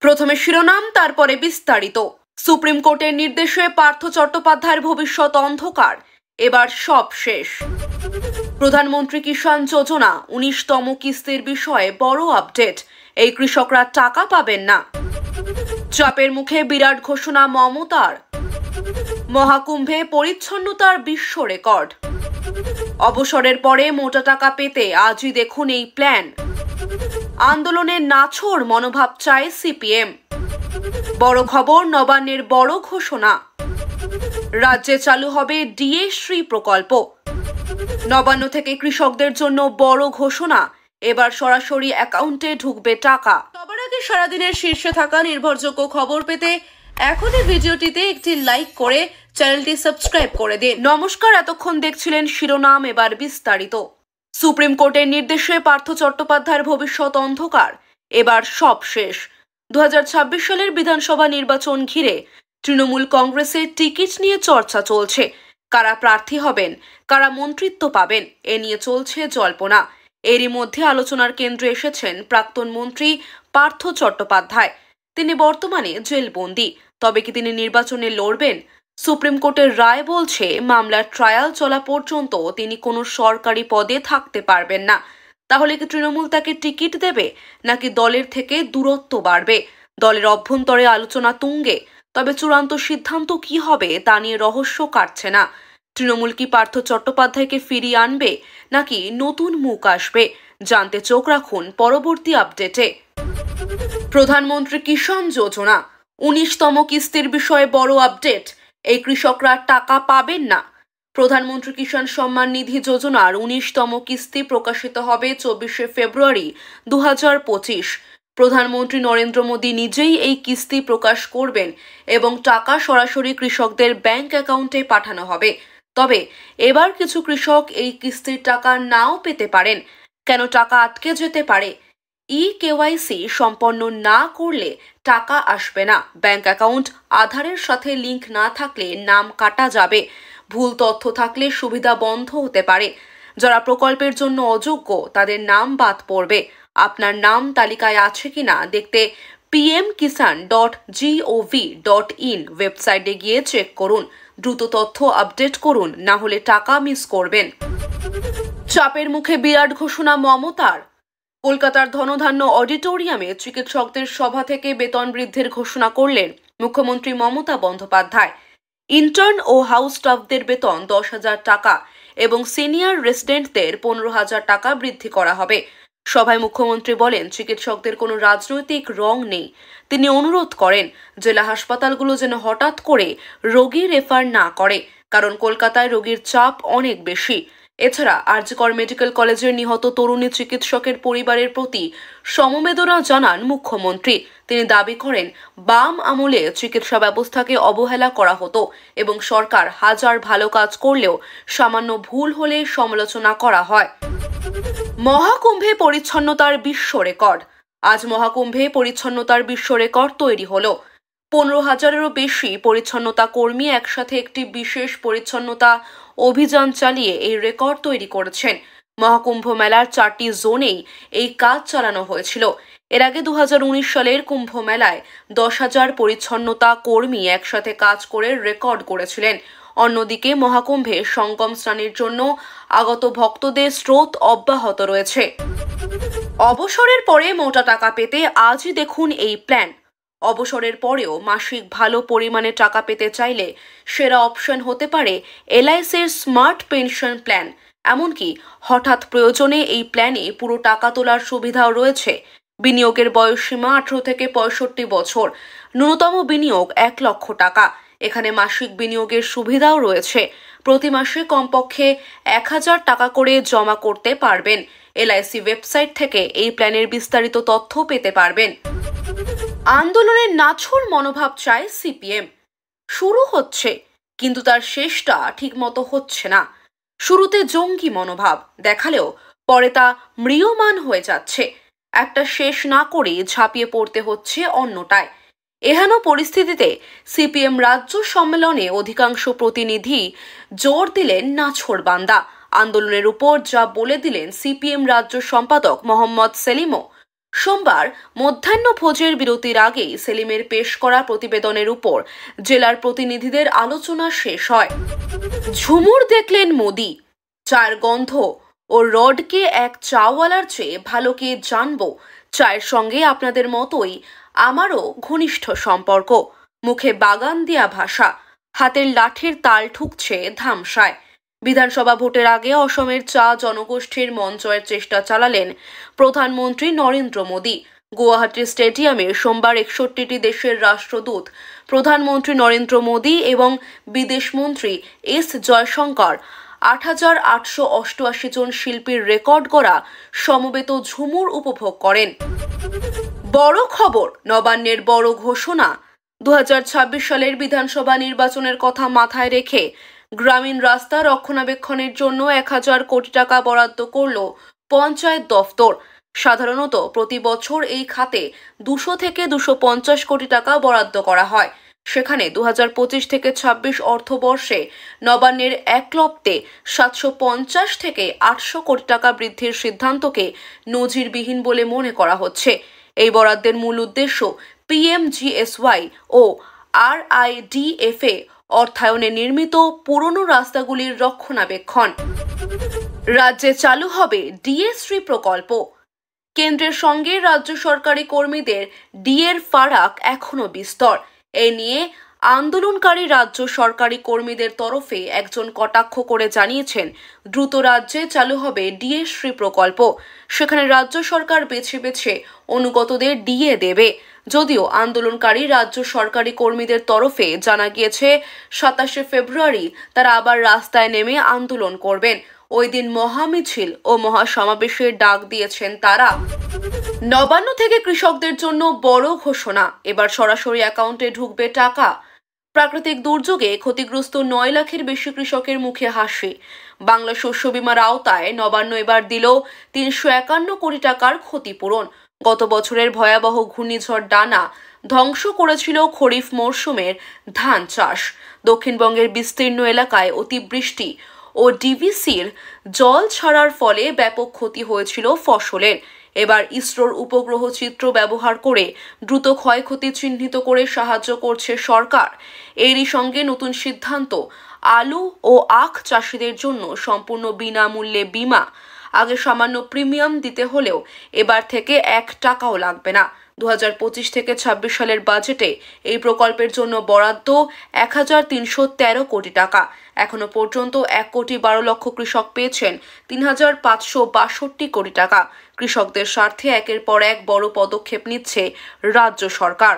প্রথমে শিরোনাম, তারপরে বিস্তারিত। সুপ্রিম কোর্টের নির্দেশে পার্থ চট্টোপাধ্যায়ের ভবিষ্যৎ অন্ধকার, এবার সব শেষ। প্রধানমন্ত্রী কিষাণ যোজনা 19তম কিস্তির বিষয়ে বড় আপডেট, এই কৃষকরা টাকা পাবেন না। চাপের মুখে বিরাট ঘোষণা মমতার। মহাকুম্ভে পরিচ্ছন্নতার বিশ্ব রেকর্ড। অবসরের পরে মোটা টাকা পেতে আজই দেখুন এই প্ল্যান। আন্দোলনের নাছোড় মনোভাব চায় সিপিএম। বড় খবর, নবান্নের বড় ঘোষণা। রাজ্যে চালু হবে ডিএ শ্রী প্রকল্প। নবান্ন থেকে কৃষকদের জন্য বড় ঘোষণা, এবার সরাসরি অ্যাকাউন্টে ঢুকবে টাকা। সবার আগে সারাদিনের শীর্ষে থাকা নির্ভরযোগ্য খবর পেতে এখনই ভিডিওটিতে একটি লাইক করে চ্যানেলটি সাবস্ক্রাইব করে দিন। নমস্কার, এতক্ষণ দেখছিলেন শিরোনাম, এবার বিস্তারিত। সুপ্রিম কোর্টের নির্দেশে পার্থ চট্টোপাধ্যায়ের ভবিষ্যৎ অন্ধকার, এবার সব শেষ। 2026 সালের বিধানসভা নির্বাচন ঘিরে তৃণমূল কংগ্রেসের টিকিট নিয়ে চর্চা চলছে। কারা প্রার্থী হবেন, কারা মন্ত্রিত্ব পাবেন, এ নিয়ে চলছে জল্পনা। এরই মধ্যে আলোচনার কেন্দ্রে এসেছেন প্রাক্তন মন্ত্রী পার্থ চট্টোপাধ্যায়। তিনি বর্তমানে জেলবন্দি, তবে কি তিনি নির্বাচনে লড়বেন? সুপ্রিম কোর্টের রায় বলছে মামলার ট্রায়াল চলা পর্যন্ত তিনি কোনো সরকারি পদে থাকতে পারবেন না। তাহলে কি তৃণমূল তাকে টিকিট দেবে, নাকি দলের থেকে দূরত্ব বাড়বে? দলের অভ্যন্তরে আলোচনা তুঙ্গে, তবে চূড়ান্ত সিদ্ধান্ত কি হবে তা নিয়ে রহস্য কাটছে না। তৃণমূল কি পার্থ চট্টোপাধ্যায়কে ফিরিয়ে আনবে, নাকি নতুন মুখ আসবে? জানতে চোখ রাখুন পরবর্তী আপডেটে। প্রধানমন্ত্রী কিষাণ যোজনা 19তম কিস্তির বিষয়ে বড় আপডেট, এই কৃষকরা টাকা পাবেন না। প্রধানমন্ত্রী কিষাণ সম্মান নিধি যোজনার 19তম কিস্তি প্রকাশিত হবে 24শে ফেব্রুয়ারি 2025। প্রধানমন্ত্রী নরেন্দ্র মোদী নিজেই এই কিস্তি প্রকাশ করবেন এবং টাকা সরাসরি কৃষকদের ব্যাংক অ্যাকাউন্টে পাঠানো হবে। তবে এবার কিছু কৃষক এই কিস্তির টাকা নাও পেতে পারেন। কেন টাকা আটকে যেতে পারে? কেওয়াইসি সম্পন্ন না করলে টাকা আসবে না। ব্যাংক অ্যাকাউন্ট আধারের সাথে লিংক না থাকলে নাম কাটা যাবে। ভুল তথ্য থাকলে সুবিধা বন্ধ হতে পারে। যারা প্রকল্পের জন্য অযোগ্য তাদের নাম বাদ পড়বে। আপনার নাম তালিকায় আছে কিনা দেখতে pmkisan.gov.in ওয়েবসাইটে গিয়ে চেক করুন। দ্রুত তথ্য আপডেট করুন, না হলে টাকা মিস করবেন। চাপের মুখে বিরাট ঘোষণা মমতার। কলকাতার ধনধান্য অডিটোরিয়ামে চিকিৎসকদের সভা থেকে বেতন বৃদ্ধির ঘোষণা করলেন মুখ্যমন্ত্রী মমতা বন্দ্যোপাধ্যায়। ইন্টার্ন ও হাউস স্টাফদের বেতন 10,000 টাকা এবং সিনিয়র রেসিডেন্টদের 15,000 টাকা বৃদ্ধি করা হবে। সভায় মুখ্যমন্ত্রী বলেন, চিকিৎসকদের কোনো রাজনৈতিক রং নেই। তিনি অনুরোধ করেন জেলা হাসপাতালগুলো যেন হঠাৎ করে রোগী রেফার না করে, কারণ কলকাতায় রোগীর চাপ অনেক বেশি। এছাড়া আরজিকর মেডিকেল কলেজের নিহত তরুণী চিকিৎসকের পরিবারের প্রতি সমবেদনা জানান মুখ্যমন্ত্রী। তিনি দাবি করেন, বাম আমলে চিকিৎসা ব্যবস্থাকে অবহেলা করা হতো এবং সরকার হাজার ভালো কাজ করলেও সামান্য ভুল হলে সমালোচনা করা হয়। মহাকুম্ভে পরিচ্ছন্নতার বিশ্ব রেকর্ড। আজ মহাকুম্ভে পরিচ্ছন্নতার বিশ্ব রেকর্ড তৈরি হলো। 15,000-এরও বেশি পরিচ্ছন্নতা কর্মী একসাথে একটি বিশেষ পরিচ্ছন্নতা অভিযান চালিয়ে এই রেকর্ড তৈরি করেছেন। মহাকুম্ভ মেলার 4টি জোনেই এই কাজ চালানো হয়েছিল। এর আগে 2019 সালের কুম্ভ মেলায় 10,000 পরিচ্ছন্নতা কর্মী একসাথে কাজ করে রেকর্ড করেছিলেন। অন্যদিকে মহাকুম্ভে সঙ্গম স্নানের জন্য আগত ভক্তদের স্রোত অব্যাহত রয়েছে। অবসরের পরে মোটা টাকা পেতে আজই দেখুন এই প্ল্যান। অবসরের পরেও মাসিক ভালো পরিমাণে টাকা পেতে চাইলে সেরা অপশন হতে পারে এলআইসির স্মার্ট পেনশন প্ল্যান। এমনকি হঠাৎ প্রয়োজনে এই প্ল্যানে পুরো টাকা তোলার সুবিধাও রয়েছে। বিনিয়োগের বয়সসীমা 18 থেকে 65 বছর। ন্যূনতম বিনিয়োগ 1 লক্ষ টাকা। এখানে মাসিক বিনিয়োগের সুবিধাও রয়েছে। প্রতি মাসে কমপক্ষে 1,000 টাকা করে জমা করতে পারবেন। এলআইসি ওয়েবসাইট থেকে এই প্ল্যানের বিস্তারিত তথ্য পেতে পারবেন। আন্দোলনের নাছোড় মনোভাব চায় সিপিএম। শুরু হচ্ছে, কিন্তু তার শেষটা ঠিকমতো হচ্ছে না। শুরুতে জঙ্গি মনোভাব দেখালেও পরে তা ম্রিয়মাণ হয়ে যাচ্ছে। একটা শেষ না করে ঝাঁপিয়ে পড়তে হচ্ছে অন্যটায়। এহেন পরিস্থিতিতে সিপিএম রাজ্য সম্মেলনে অধিকাংশ প্রতিনিধি জোর দিলেন নাছোড়বান্দা। আন্দোলনের উপর যা বলে দিলেন সিপিএম রাজ্য সম্পাদক মোহাম্মদ সেলিমও। সোমবার মধ্যাহ্ন ভোজের বিরতির আগেই সেলিমের পেশ করা প্রতিবেদনের উপর জেলার প্রতিনিধিদের আলোচনা শেষ হয়। ঝুমুর দেখলেন মোদি, চায়ের গন্ধ ও রডকে এক চাওয়ালার চেয়ে ভালো কে জানবো, চায়ের সঙ্গে আপনাদের মতোই আমারও ঘনিষ্ঠ সম্পর্ক। মুখে বাগান দিয়া ভাষা, হাতের লাঠির তাল ঠুকছে ধামসায়। বিধানসভা ভোটের আগে অসমের চা জনগোষ্ঠীর মন জয়ের চেষ্টা চালালেন প্রধানমন্ত্রী নরেন্দ্র মোদী। গুয়াহাটি স্টেডিয়ামে সোমবার 61টি দেশের রাষ্ট্রদূত, প্রধানমন্ত্রী নরেন্দ্র মোদী এবং বিদেশমন্ত্রী এস জয়শঙ্কর 8,888 জন শিল্পীর রেকর্ড গড়া সমবেত ঝুমুর উপভোগ করেন। বড় খবর, নবান্নের বড় ঘোষণা। 2026 সালের বিধানসভা নির্বাচনের কথা মাথায় রেখে গ্রামীণ রাস্তা রক্ষণাবেক্ষণের জন্য 1000 কোটি টাকা বরাদ্দ করল পঞ্চায়েত দফতর। সাধারণত প্রতি বছর এই খাতে 200 থেকে 250 কোটি টাকা বরাদ্দ করা হয়। সেখানে 2025 থেকে 26 অর্থবর্ষে নবান্নের একলপ্তে 750 থেকে 800 কোটি টাকা বৃদ্ধির সিদ্ধান্তকে নজিরবিহীন বলে মনে করা হচ্ছে। এই বরাদ্দের মূল উদ্দেশ্য PMGSY ও RIDF-এ অর্থায়নে নির্মিত পুরনো রাস্তাগুলির রক্ষণাবেক্ষণ। রাজ্যে চালু হবে DA-শ্রী প্রকল্প। কেন্দ্রের সঙ্গে রাজ্য সরকারি কর্মীদের ডিএর ফারাক এখনো বিস্তর। এ নিয়ে আন্দোলনকারী রাজ্য সরকারি কর্মীদের তরফে একজন কটাক্ষ করে জানিয়েছেন, দ্রুত রাজ্যে চালু হবে DA-শ্রী প্রকল্প। সেখানে রাজ্য সরকার বেছে বেছে অনুগতদের ডিএ দেবে। যদিও আন্দোলনকারী রাজ্য সরকারি কর্মীদের তরফে জানা গিয়েছে 27শে ফেব্রুয়ারি তারা আবার রাস্তায় নেমে আন্দোলন করবেন। ওই দিন মহামিছিল ও মহাসমাবেশের ডাক দিয়েছেন তারা। নবান্ন থেকে কৃষকদের জন্য বড় ঘোষণা, এবার সরাসরি অ্যাকাউন্টে ঢুকবে টাকা। প্রাকৃতিক দুর্যোগে ক্ষতিগ্রস্ত 9 লাখের বেশি কৃষকের মুখে হাসি। বাংলা শস্য বীমার আওতায় নবান্ন এবার দিল 351 কোটি টাকার ক্ষতিপূরণ। গত বছরের ভয়াবহ ঘূর্ণিঝড় ডানা ধ্বংস করেছিল খরিফ মরশুমের ধান চাষ। দক্ষিণবঙ্গের বিস্তীর্ণ এলাকায় অতিবৃষ্টি ও ডিভিসির জল ছাড়ার ফলে ব্যাপক ক্ষতি হয়েছিল ফসলের। এবার ইসরোর উপগ্রহ চিত্র ব্যবহার করে দ্রুত ক্ষয়ক্ষতি চিহ্নিত করে সাহায্য করছে সরকার। এরই সঙ্গে নতুন সিদ্ধান্ত, আলু ও আখ চাষিদের জন্য সম্পূর্ণ বিনামূল্যে বীমা। আগে সামান্য প্রিমিয়াম দিতে হলেও এবার থেকে 1 টাকাও লাগবে না। 2025 থেকে 26 সালের বাজেটে এই প্রকল্পের জন্য বরাদ্দ 1313 কোটি টাকা। এখনো পর্যন্ত 1,12,00,000 কৃষক পেয়েছেন 3,562 কোটি টাকা। কৃষকদের স্বার্থে একের পর এক বড় পদক্ষেপ নিচ্ছে রাজ্য সরকার।